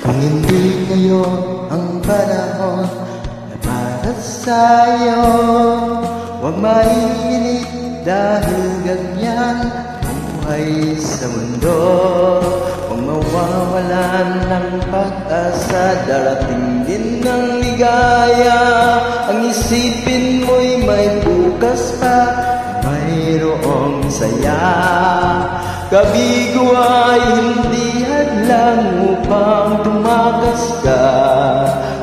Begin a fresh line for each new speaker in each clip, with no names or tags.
Kung hindi ngayon ang panahon na para sa'yo, huwag mainit dahil ganyan buhay sa mundo. Huwag mawawalan ng pag-asa, darating din ng ligaya. Ang isipin mo'y may bukas pa, mayroong saya. Kabigo ay hindi hadlang upang tumakas ka.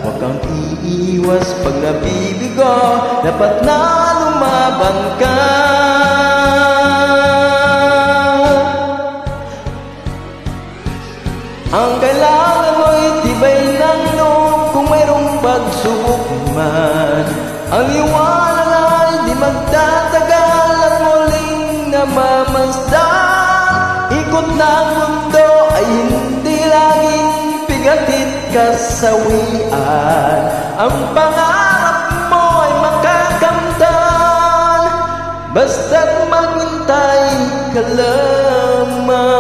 Huwag kang iiwas pag nabibigo, dapat na lumaban ka. Ang kailangan mo'y tibay ng loob kung mayroong pagsubok man. Ang liwanag ay di magtatagal at muling namamasdan. Ikot ng mundo ay hindi laging pigatit kasawian. Ang pangarap mo ay makakamtan, basta't maghintay ka lamang.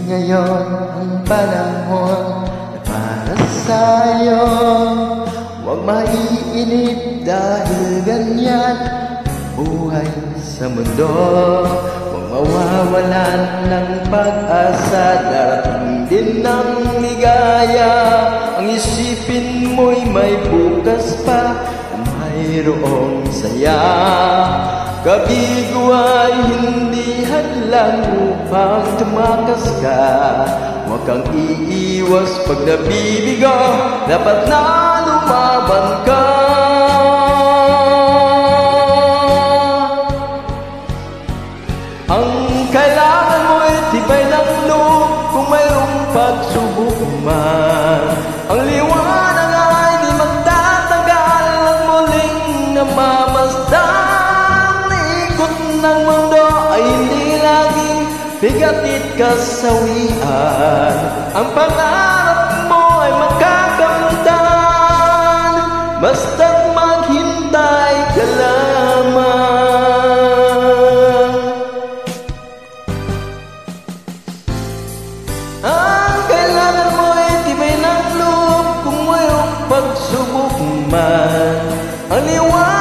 Ngayon ang panahon na para sa'yo, huwag maiinip dahil ganyan buhay sa mundo. Huwag mawawalan ng pag-asa, darating din ng ligaya. Ang isipin mo'y may bukas pa, mayroong saya. Kabigo ay hindi hadlang upang tumakas ka. Huwag kang iiwas pag nabibigo, dapat na lumaban ka. Ang kailangan mo'y tibay ng loob kung mayroong pagsubok man. Ang liwanag ay di magtatagal at muling namamasdan. Ng mundo ay hindi laging bigatit kasawian. Ang pangarap mo ay makakamtan, basta't maghintay ka lamang. Ang kailangan mo ay tibay ng loob kung mayroong pagsubok man. Ang liwanag